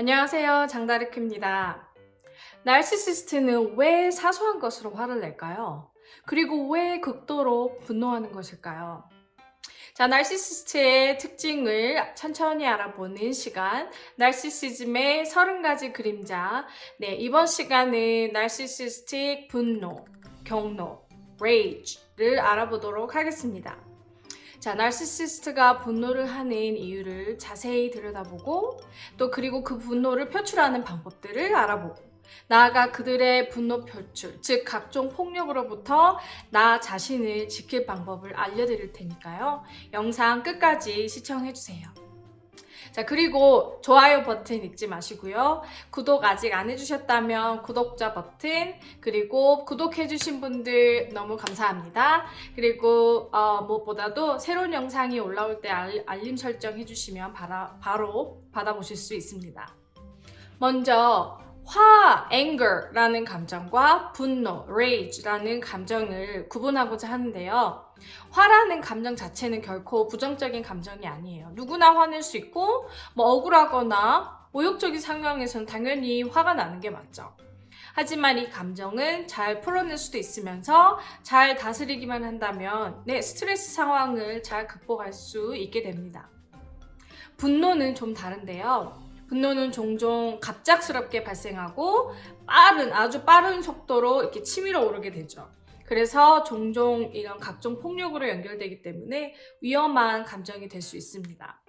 안녕하세요. 장다르크입니다. 나르시시스트는 왜 사소한 것으로 화를 낼까요? 그리고 왜 극도로 분노하는 것일까요? 자, 나르시시스트의 특징을 천천히 알아보는 시간, 나르시시즘의 30가지 그림자. 네, 이번 시간은 나르시시스틱 분노, 경로, rage를 알아보도록 하겠습니다. 자, 나르시시스트가 분노를 하는 이유를 자세히 들여다보고 그리고 그 분노를 표출하는 방법들을 알아보고 나아가 그들의 분노 표출, 즉 각종 폭력으로부터 나 자신을 지킬 방법을 알려드릴 테니까요. 영상 끝까지 시청해주세요. 자, 그리고 좋아요 버튼 잊지 마시고요. 구독 아직 안 해주셨다면 구독자 버튼, 그리고 구독해주신 분들 너무 감사합니다. 그리고 무엇보다도 새로운 영상이 올라올 때 알림 설정 해주시면 바로 받아보실 수 있습니다. 먼저 anger 라는 감정과 분노, rage라는 감정을 구분하고자 하는데요. 화라는 감정 자체는 결코 부정적인 감정이 아니에요. 누구나 화낼 수 있고 억울하거나 모욕적인 상황에서는 당연히 화가 나는 게 맞죠. 하지만 이 감정은 잘 풀어낼 수도 있으면서 잘 다스리기만 한다면 스트레스 상황을 잘 극복할 수 있게 됩니다. 분노는 좀 다른데요. 분노는 종종 갑작스럽게 발생하고 아주 빠른 속도로 이렇게 치밀어 오르게 되죠. 그래서 종종 이런 각종 폭력으로 연결되기 때문에 위험한 감정이 될 수 있습니다.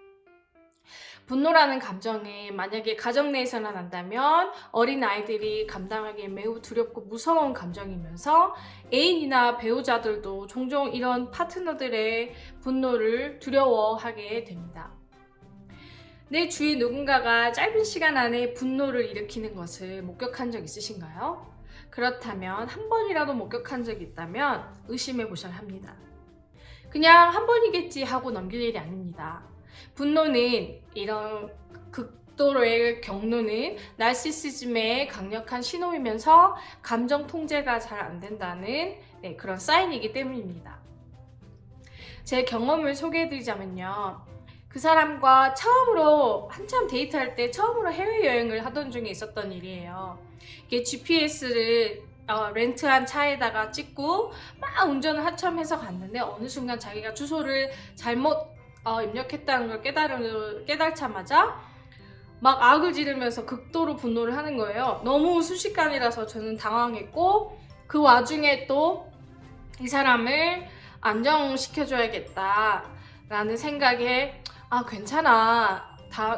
분노라는 감정이 만약에 가정 내에서 난다면 어린 아이들이 감당하기에 매우 두렵고 무서운 감정이면서 애인이나 배우자들도 종종 이런 파트너들의 분노를 두려워하게 됩니다. 내 주위 누군가가 짧은 시간 안에 분노를 일으키는 것을 목격한 적 있으신가요? 그렇다면 한 번이라도 목격한 적이 있다면 의심해 보셔야 합니다. 그냥 한 번이겠지 하고 넘길 일이 아닙니다. 분노는 이런 극도로의 경로는 나르시시즘의 강력한 신호이면서 감정 통제가 잘 안 된다는 그런 사인이기 때문입니다. 제 경험을 소개해드리자면요. 그 사람과 처음으로 한참 데이트할 때 처음으로 해외여행을 하던 중에 있었던 일이에요. 이게 GPS를 렌트한 차에다가 찍고 막 운전을 한참 해서 갔는데 어느 순간 자기가 주소를 잘못 입력했다는 걸 깨달자마자 막 악을 지르면서 극도로 분노를 하는 거예요. 너무 순식간이라서 저는 당황했고 그 와중에 또 이 사람을 안정시켜줘야겠다 라는 생각에 괜찮아.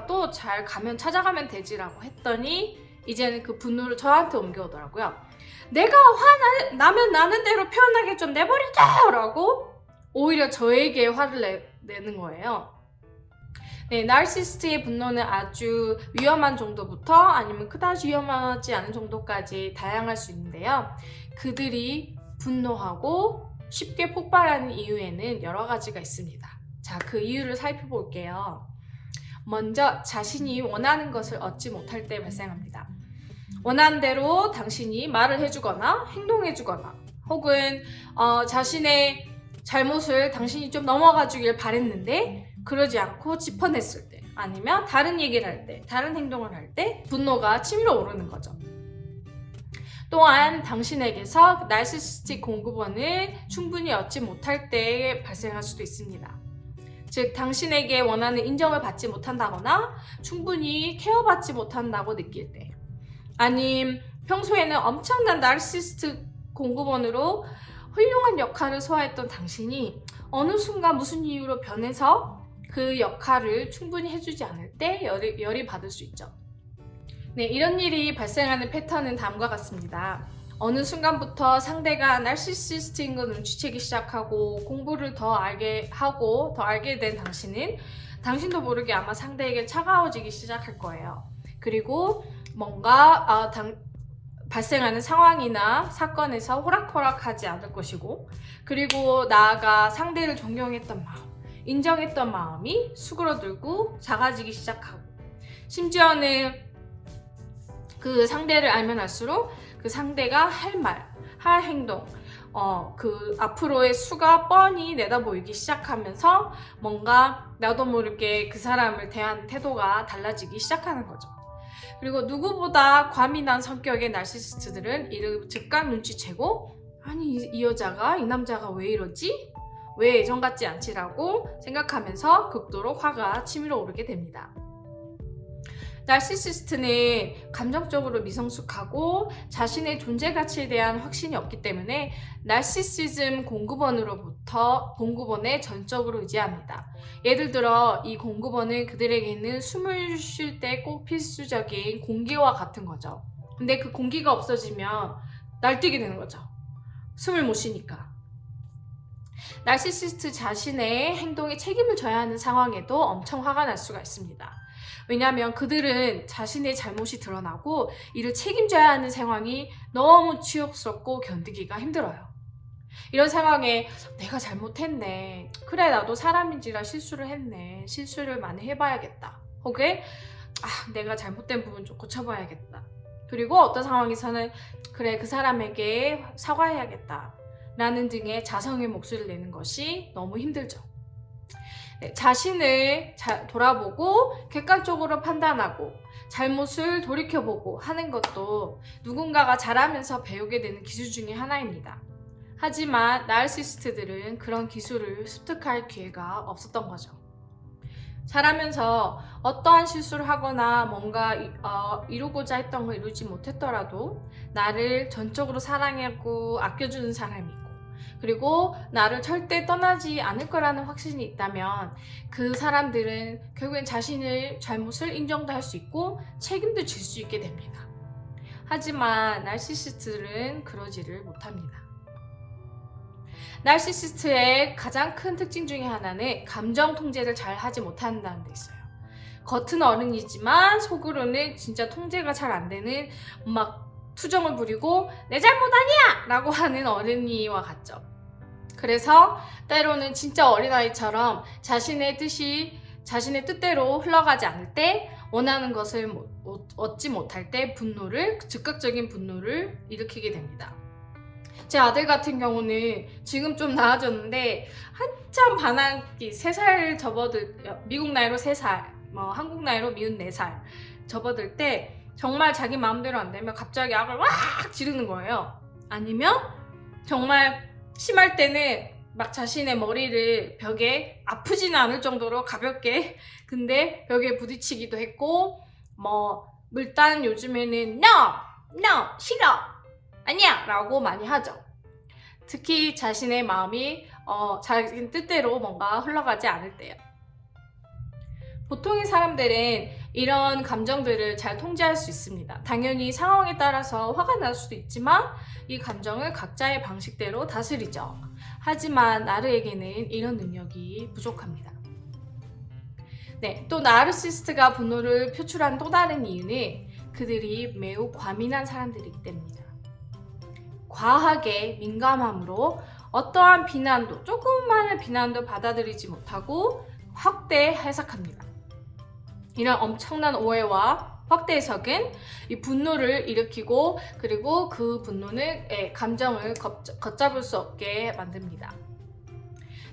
또 잘 가면 찾아가면 되지라고 했더니 이제는 그 분노를 저한테 옮겨오더라고요. 내가 화나면 나는 대로 표현하게 좀 내버려둬! 라고 오히려 저에게 화를 내는 거예요. 나르시시스트의 분노는 아주 위험한 정도부터 아니면 그다지 위험하지 않은 정도까지 다양할 수 있는데요. 그들이 분노하고 쉽게 폭발하는 이유에는 여러 가지가 있습니다. 자, 그 이유를 살펴볼게요. 먼저 자신이 원하는 것을 얻지 못할 때 발생합니다. 원하는 대로 당신이 말을 해주거나 행동해주거나 혹은 자신의 잘못을 당신이 좀 넘어가주길 바랬는데 그러지 않고 짚어냈을 때 아니면 다른 얘기를 할 때, 다른 행동을 할 때 분노가 치밀어 오르는 거죠. 또한 당신에게서 나르시시스틱 공급원을 충분히 얻지 못할 때 발생할 수도 있습니다. 즉 당신에게 원하는 인정을 받지 못한다거나 충분히 케어받지 못한다고 느낄 때 아님 평소에는 엄청난 나르시시스트 공급원으로 훌륭한 역할을 소화했던 당신이 어느 순간 무슨 이유로 변해서 그 역할을 충분히 해주지 않을 때 열이 받을 수 있죠. 이런 일이 발생하는 패턴은 다음과 같습니다. 어느 순간부터 상대가 나르시시스트인 걸 눈치채기 시작하고 공부를 더 알게 된 당신은 당신도 모르게 아마 상대에게 차가워지기 시작할 거예요. 그리고 뭔가 발생하는 상황이나 사건에서 호락호락하지 않을 것이고 그리고 나아가 상대를 존경했던 마음, 인정했던 마음이 수그러들고 작아지기 시작하고 심지어는 그 상대를 알면 알수록 그 상대가 할 말, 할 행동, 그 앞으로의 수가 뻔히 내다보이기 시작하면서 뭔가 나도 모르게 그 사람을 대한 태도가 달라지기 시작하는 거죠. 그리고 누구보다 과민한 성격의 나르시시스트들은 이를 즉각 눈치채고 아니 이 여자가 이 남자가 왜 이러지? 왜 예전 같지 않지라고 생각하면서 극도로 화가 치밀어 오르게 됩니다. 나르시시스트는 감정적으로 미성숙하고 자신의 존재 가치에 대한 확신이 없기 때문에 나르시시즘 공급원으로부터 공급원에 전적으로 의지합니다. 예를 들어 이 공급원은 그들에게는 숨을 쉴 때 꼭 필수적인 공기와 같은 거죠. 근데 그 공기가 없어지면 날뛰게 되는 거죠. 숨을 못 쉬니까. 나르시시스트 자신의 행동에 책임을 져야 하는 상황에도 엄청 화가 날 수가 있습니다. 왜냐하면 그들은 자신의 잘못이 드러나고 이를 책임져야 하는 상황이 너무 치욕스럽고 견디기가 힘들어요. 이런 상황에 내가 잘못했네. 그래 나도 사람인지라 실수를 했네. 실수를 많이 해봐야겠다. 혹은 내가 잘못된 부분 좀 고쳐봐야겠다. 그리고 어떤 상황에서는 그래 그 사람에게 사과해야겠다. 라는 등의 자성의 목소리를 내는 것이 너무 힘들죠. 자신을 돌아보고 객관적으로 판단하고 잘못을 돌이켜보고 하는 것도 누군가가 잘하면서 배우게 되는 기술 중에 하나입니다. 하지만 나르시시스트들은 그런 기술을 습득할 기회가 없었던 거죠. 자라면서 어떠한 실수를 하거나 뭔가 이루고자 했던 걸 이루지 못했더라도 나를 전적으로 사랑하고 아껴주는 사람이 있고 그리고 나를 절대 떠나지 않을 거라는 확신이 있다면 그 사람들은 결국엔 자신의 잘못을 인정도 할 수 있고 책임도 질 수 있게 됩니다. 하지만 나르시시스트들은 그러지를 못합니다. 나르시시스트의 가장 큰 특징 중에 하나는 감정 통제를 잘 하지 못한다는 데 있어요. 겉은 어른이지만 속으로는 진짜 통제가 잘 안 되는 막 투정을 부리고 내 잘못 아니야! 라고 하는 어른이와 같죠. 그래서 때로는 진짜 어린아이처럼 자신의 뜻대로 흘러가지 않을 때 원하는 것을 얻지 못할 때 즉각적인 분노를 일으키게 됩니다. 제 아들 같은 경우는 지금 좀 나아졌는데 한참 반항기 3살 미국 나이로 3살, 한국 나이로 미운 4살 접어들 때 정말 자기 마음대로 안 되면 갑자기 악을 왁 지르는 거예요. 아니면 정말 심할 때는 막 자신의 머리를 벽에 아프지는 않을 정도로 가볍게 근데 벽에 부딪히기도 했고 일단 요즘에는 No! 싫어! 아니야! 라고 많이 하죠. 특히 자신의 마음이 자기 뜻대로 뭔가 흘러가지 않을 때요. 보통의 사람들은 이런 감정들을 잘 통제할 수 있습니다. 당연히 상황에 따라서 화가 날 수도 있지만 이 감정을 각자의 방식대로 다스리죠. 하지만 나르에게는 이런 능력이 부족합니다. 또 나르시시스트가 분노를 표출한 또 다른 이유는 그들이 매우 과민한 사람들이기 때문입니다. 과하게 민감함으로 어떠한 조그마한 비난도 받아들이지 못하고 확대 해석합니다. 이런 엄청난 오해와 확대 해석은 이 분노를 일으키고 그리고 그 분노는 감정을 걷잡을 수 없게 만듭니다.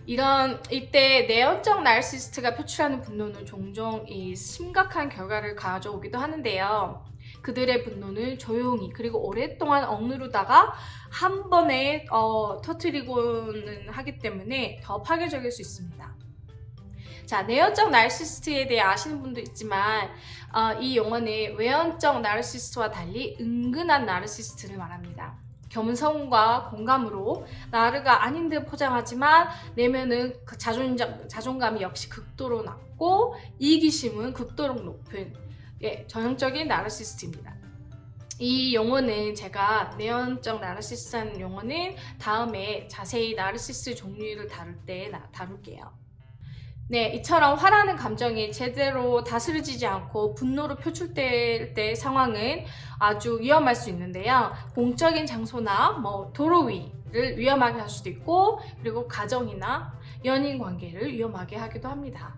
이때 내연적 나르시시스트가 표출하는 분노는 종종 이 심각한 결과를 가져오기도 하는데요. 그들의 분노는 조용히 그리고 오랫동안 억누르다가 한 번에 터뜨리고는 하기 때문에 더 파괴적일 수 있습니다. 자, 내연적 나르시시스트에 대해 아시는 분도 있지만 이 용어는 외연적 나르시시스트와 달리 은근한 나르시시스트를 말합니다. 겸손과 공감으로 나르가 아닌 듯 포장하지만 내면은 그 자존감이 역시 극도로 낮고 이기심은 극도로 높은 전형적인 나르시시스트입니다. 이 용어는 제가 내연적 나르시시스트라는 용어는 다음에 자세히 나르시시스트 종류를 다룰 때 다룰게요. 이처럼 화나는 감정이 제대로 다스려지지 않고 분노로 표출될 때 상황은 아주 위험할 수 있는데요. 공적인 장소나 도로 위를 위험하게 할 수도 있고 그리고 가정이나 연인 관계를 위험하게 하기도 합니다.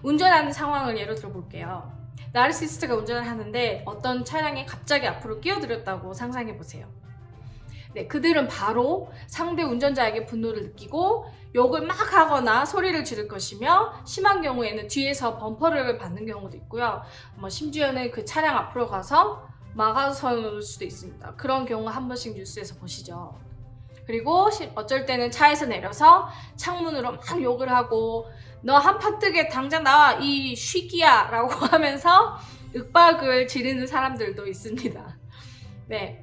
운전하는 상황을 예로 들어볼게요. 나르시시스트가 운전을 하는데 어떤 차량이 갑자기 앞으로 끼어들었다고 상상해 보세요. 네, 그들은 바로 상대 운전자에게 분노를 느끼고 욕을 막 하거나 소리를 지를 것이며 심한 경우에는 뒤에서 범퍼를 받는 경우도 있고요. 심지어는 그 차량 앞으로 가서 막아설 수도 있습니다. 그런 경우 한 번씩 뉴스에서 보시죠. 그리고 어쩔 때는 차에서 내려서 창문으로 막 욕을 하고 너 한판 뜨게 당장 나와 이 쉬기야 라고 하면서 윽박을 지르는 사람들도 있습니다. 네.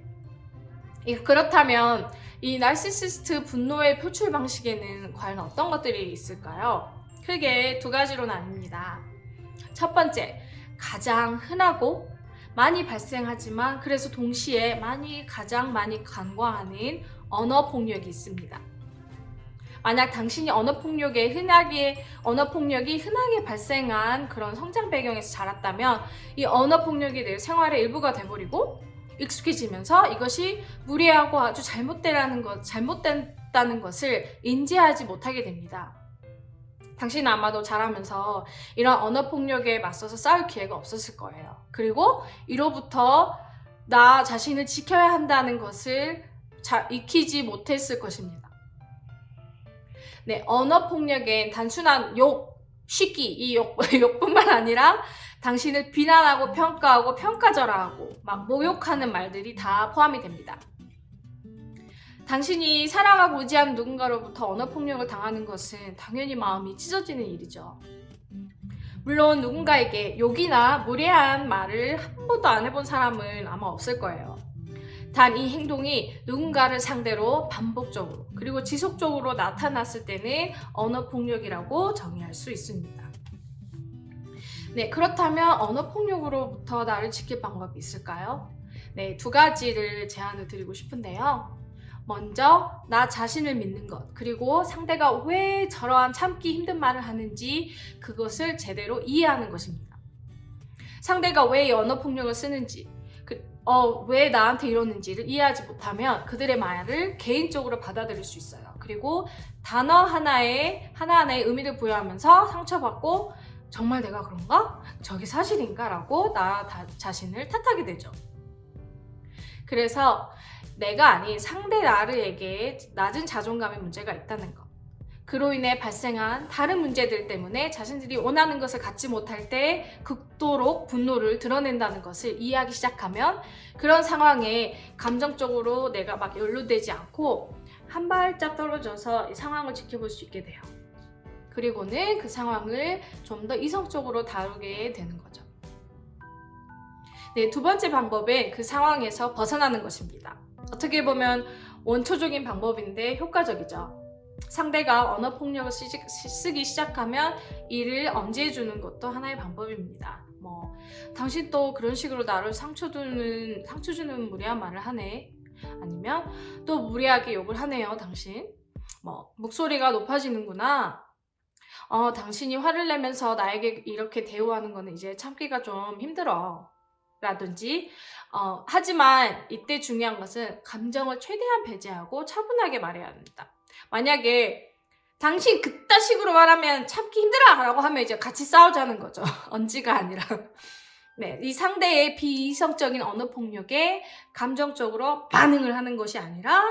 그렇다면 이 나르시시스트 분노의 표출 방식에는 과연 어떤 것들이 있을까요? 크게 두 가지로 나뉩니다. 첫 번째, 가장 흔하고 많이 발생하지만 그래서 동시에 가장 많이 간과하는 언어 폭력이 있습니다. 만약 당신이 언어 폭력이 흔하게 발생한 그런 성장 배경에서 자랐다면 이 언어 폭력이 내 생활의 일부가 돼버리고 익숙해지면서 이것이 무례하고 아주 잘못됐다는 것을 인지하지 못하게 됩니다. 당신은 아마도 자라면서 이런 언어 폭력에 맞서서 싸울 기회가 없었을 거예요. 그리고 이로부터 나 자신을 지켜야 한다는 것을 익히지 못했을 것입니다. 네, 언어 폭력엔 단순한 욕, 쉬기, 이 욕뿐만 아니라 당신을 비난하고 평가하고 평가절하하고 막 모욕하는 말들이 다 포함이 됩니다. 당신이 사랑하고 의지하는 누군가로부터 언어 폭력을 당하는 것은 당연히 마음이 찢어지는 일이죠. 물론 누군가에게 욕이나 무례한 말을 한 번도 안 해본 사람은 아마 없을 거예요. 단 이 행동이 누군가를 상대로 반복적으로 그리고 지속적으로 나타났을 때는 언어 폭력이라고 정의할 수 있습니다. 네, 그렇다면 언어 폭력으로부터 나를 지킬 방법이 있을까요? 네, 두 가지를 제안을 드리고 싶은데요. 먼저 나 자신을 믿는 것, 그리고 상대가 왜 저러한 참기 힘든 말을 하는지 그것을 제대로 이해하는 것입니다. 상대가 왜 이 언어 폭력을 쓰는지, 왜 나한테 이러는지를 이해하지 못하면 그들의 말을 개인적으로 받아들일 수 있어요. 그리고 단어 하나하나에 의미를 부여하면서 상처받고 정말 내가 그런가? 저게 사실인가? 라고 나 자신을 탓하게 되죠. 그래서 내가 아닌 상대 나르에게 낮은 자존감의 문제가 있다는 것. 그로 인해 발생한 다른 문제들 때문에 자신들이 원하는 것을 갖지 못할 때 극도로 분노를 드러낸다는 것을 이해하기 시작하면 그런 상황에 감정적으로 내가 막 연루되지 않고 한 발짝 떨어져서 이 상황을 지켜볼 수 있게 돼요. 그리고는 그 상황을 좀 더 이성적으로 다루게 되는 거죠. 네, 두 번째 방법은 그 상황에서 벗어나는 것입니다. 어떻게 보면 원초적인 방법인데 효과적이죠. 상대가 언어 폭력을 쓰기 시작하면 이를 언지해주는 것도 하나의 방법입니다. 당신 또 그런 식으로 나를 상처 주는 무례한 말을 하네. 아니면 또 무례하게 욕을 하네요, 당신. 목소리가 높아지는구나. 당신이 화를 내면서 나에게 이렇게 대우하는 거는 이제 참기가 좀 힘들어. 라든지 하지만 이때 중요한 것은 감정을 최대한 배제하고 차분하게 말해야 합니다. 만약에 당신 그딴 식으로 말하면 참기 힘들어 라고 하면 이제 같이 싸우자는 거죠. 언지가 아니라. 네, 이 상대의 비이성적인 언어 폭력에 감정적으로 반응을 하는 것이 아니라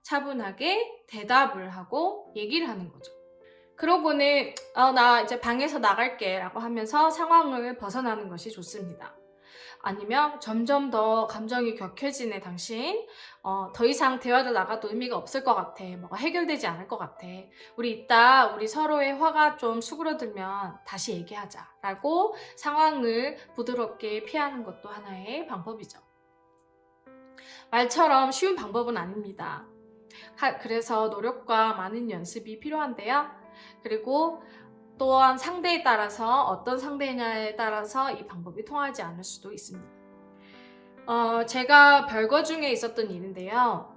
차분하게 대답을 하고 얘기를 하는 거죠. 그러고는 나 이제 방에서 나갈게 라고 하면서 상황을 벗어나는 것이 좋습니다. 아니면 점점 더 감정이 격해지네 당신. 더 이상 대화를 나가도 의미가 없을 것 같아. 뭐가 해결되지 않을 것 같아. 우리 서로의 화가 좀 수그러들면 다시 얘기하자 라고 상황을 부드럽게 피하는 것도 하나의 방법이죠. 말처럼 쉬운 방법은 아닙니다. 그래서 노력과 많은 연습이 필요한데요. 그리고 또한 상대에 따라서 어떤 상대냐에 따라서 이 방법이 통하지 않을 수도 있습니다. 제가 별거 중에 있었던 일인데요.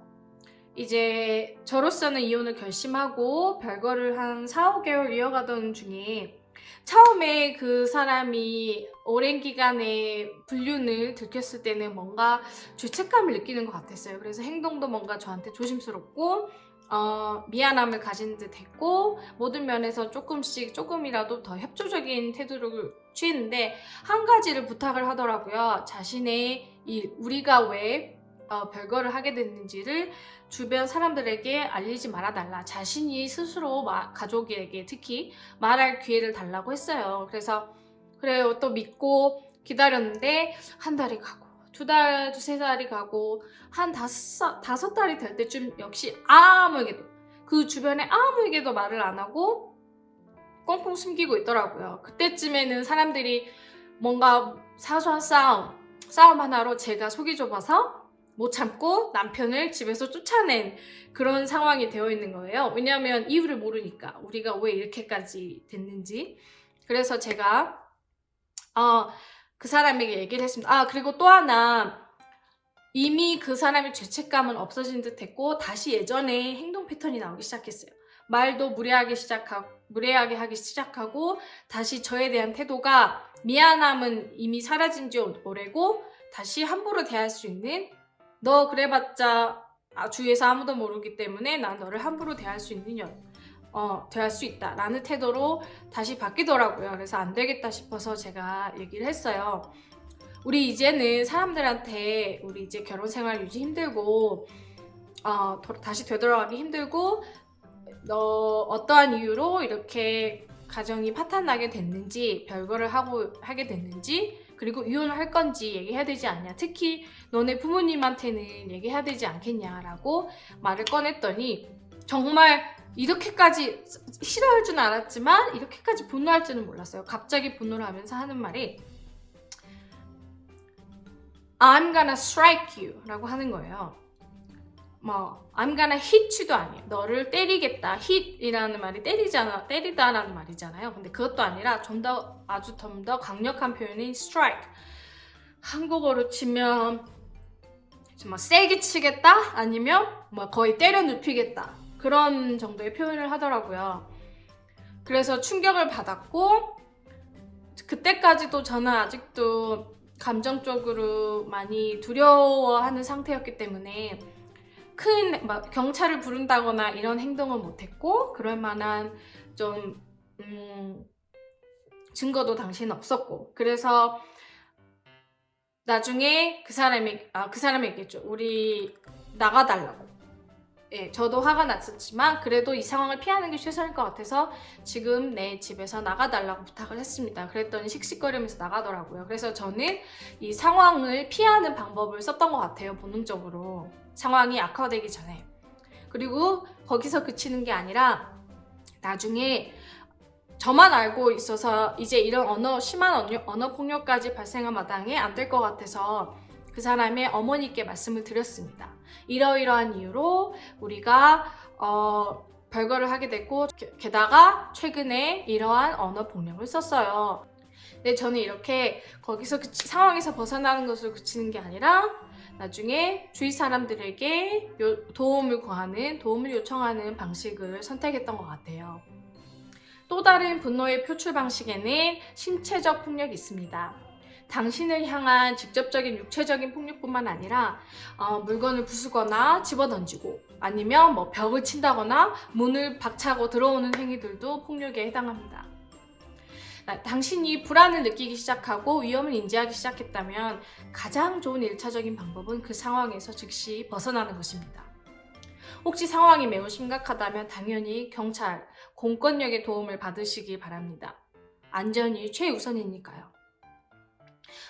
이제 저로서는 이혼을 결심하고 별거를 한 4, 5개월 이어가던 중에 처음에 그 사람이 오랜 기간의 불륜을 들켰을 때는 뭔가 죄책감을 느끼는 것 같았어요. 그래서 행동도 뭔가 저한테 조심스럽고 미안함을 가진 듯 했고 모든 면에서 조금이라도 더 협조적인 태도를 취했는데 한 가지를 부탁을 하더라고요. 자신의 일, 우리가 왜 별거를 하게 됐는지를 주변 사람들에게 알리지 말아달라. 자신이 스스로 가족에게 특히 말할 기회를 달라고 했어요. 그래서 그래요. 또 믿고 기다렸는데 한 달이 가고 두 달, 두세 달이 가고 한 다섯 달이 될 때쯤 역시 아무에게도 그 주변에 아무에게도 말을 안 하고 꽁꽁 숨기고 있더라고요. 그때쯤에는 사람들이 뭔가 사소한 싸움 하나로 제가 속이 좁아서 못 참고 남편을 집에서 쫓아낸 그런 상황이 되어 있는 거예요. 왜냐하면 이유를 모르니까 우리가 왜 이렇게까지 됐는지. 그래서 제가 그 사람에게 얘기를 했습니다. 그리고 또 하나 이미 그 사람의 죄책감은 없어진 듯 했고 다시 예전에 행동 패턴이 나오기 시작했어요. 말도 무례하게 하기 시작하고 다시 저에 대한 태도가 미안함은 이미 사라진 지 오래고 다시 함부로 대할 수 있는 너 그래봤자 주위에서 아무도 모르기 때문에 난 너를 함부로 대할 수 있다 라는 태도로 다시 바뀌더라고요. 그래서 안 되겠다 싶어서 제가 얘기를 했어요. 우리 이제는 사람들한테 우리 이제 결혼 생활 유지 힘들고 다시 되돌아가기 힘들고 너 어떠한 이유로 이렇게 가정이 파탄나게 됐는지 별거를 하게 됐는지 그리고 이혼을 할 건지 얘기해야 되지 않냐. 특히 너네 부모님한테는 얘기해야 되지 않겠냐라고 말을 꺼냈더니 정말 이렇게까지 싫어할 줄 알았지만 이렇게까지 분노할 줄은 몰랐어요. 갑자기 분노를 하면서 하는 말이 I'm gonna strike you 라고 하는 거예요. I'm gonna hit you도 아니에요. 너를 때리겠다. hit이라는 말이 때리다라는 말이잖아요. 근데 그것도 아니라 좀 더 강력한 표현인 strike. 한국어로 치면 정말 세게 치겠다? 아니면 거의 때려 눕히겠다. 그런 정도의 표현을 하더라고요. 그래서 충격을 받았고 그때까지도 저는 아직도 감정적으로 많이 두려워하는 상태였기 때문에 경찰을 부른다거나 이런 행동은 못했고 그럴 만한 좀 증거도 당시에는 없었고 그래서 나중에 그 사람이 얘기했죠. 우리 나가달라고. 예, 저도 화가 났었지만 그래도 이 상황을 피하는 게 최선일 것 같아서 지금 내 집에서 나가달라고 부탁을 했습니다. 그랬더니 씩씩거리면서 나가더라고요. 그래서 저는 이 상황을 피하는 방법을 썼던 것 같아요. 본능적으로. 상황이 악화되기 전에. 그리고 거기서 그치는 게 아니라 나중에 저만 알고 있어서 이제 이런 심한 언어 폭력까지 발생한 마당에 안 될 것 같아서 그 사람의 어머니께 말씀을 드렸습니다. 이러이러한 이유로 우리가 별거를 하게 됐고 게다가 최근에 이러한 언어 폭력을 썼어요. 근데 저는 이렇게 거기서 상황에서 벗어나는 것을 그치는 게 아니라 나중에 주위 사람들에게 도움을 요청하는 방식을 선택했던 것 같아요. 또 다른 분노의 표출 방식에는 신체적 폭력이 있습니다. 당신을 향한 직접적인 육체적인 폭력뿐만 아니라 물건을 부수거나 집어던지고 아니면 벽을 친다거나 문을 박차고 들어오는 행위들도 폭력에 해당합니다. 당신이 불안을 느끼기 시작하고 위험을 인지하기 시작했다면 가장 좋은 1차적인 방법은 그 상황에서 즉시 벗어나는 것입니다. 혹시 상황이 매우 심각하다면 당연히 경찰, 공권력의 도움을 받으시기 바랍니다. 안전이 최우선이니까요.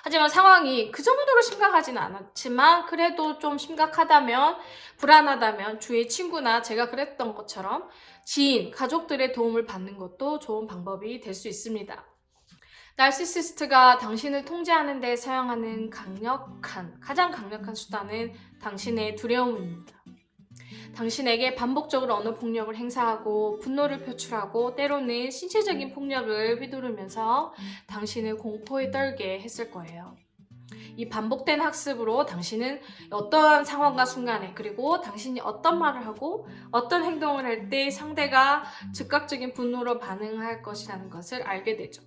하지만 상황이 그 정도로 심각하지는 않았지만 그래도 좀 심각하다면 불안하다면 주위의 친구나 제가 그랬던 것처럼 지인, 가족들의 도움을 받는 것도 좋은 방법이 될 수 있습니다. 나르시시스트가 당신을 통제하는 데 사용하는 가장 강력한 수단은 당신의 두려움입니다. 당신에게 반복적으로 언어 폭력을 행사하고 분노를 표출하고 때로는 신체적인 폭력을 휘두르면서 당신을 공포에 떨게 했을 거예요. 이 반복된 학습으로 당신은 어떠한 상황과 순간에 그리고 당신이 어떤 말을 하고 어떤 행동을 할 때 상대가 즉각적인 분노로 반응할 것이라는 것을 알게 되죠.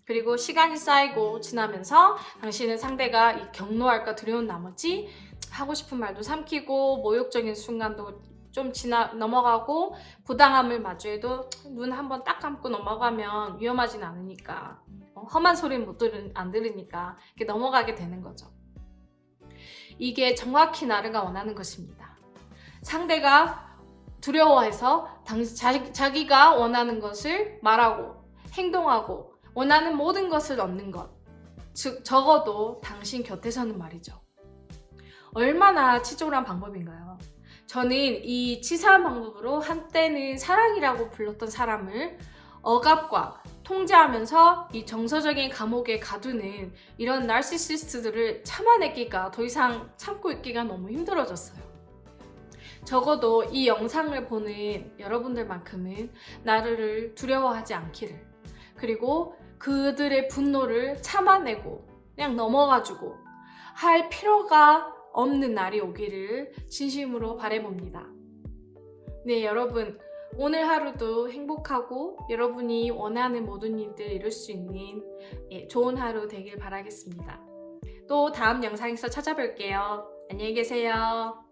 그리고 시간이 쌓이고 지나면서 당신은 상대가 경노할까 두려운 나머지 하고 싶은 말도 삼키고 모욕적인 순간도 좀 넘어가고 부당함을 마주해도 눈 한번 딱 감고 넘어가면 위험하진 않으니까 험한 소리는 안 들으니까 이렇게 넘어가게 되는 거죠. 이게 정확히 나르가 원하는 것입니다. 상대가 두려워해서 자기가 원하는 것을 말하고 행동하고 원하는 모든 것을 얻는 것. 즉, 적어도 당신 곁에서는 말이죠. 얼마나 치졸한 방법인가요? 저는 이 치사한 방법으로 한때는 사랑이라고 불렀던 사람을 억압과 통제하면서 이 정서적인 감옥에 가두는 이런 나르시시스트들을 참아내기가 더 이상 참고 있기가 너무 힘들어졌어요. 적어도 이 영상을 보는 여러분들만큼은 나르를 두려워하지 않기를, 그리고 그들의 분노를 참아내고 그냥 넘어가주고 할 필요가 없는 날이 오기를 진심으로 바라봅니다. 네, 여러분, 오늘 하루도 행복하고 여러분이 원하는 모든 일들 이룰 수 있는 좋은 하루 되길 바라겠습니다. 또 다음 영상에서 찾아뵐게요. 안녕히 계세요.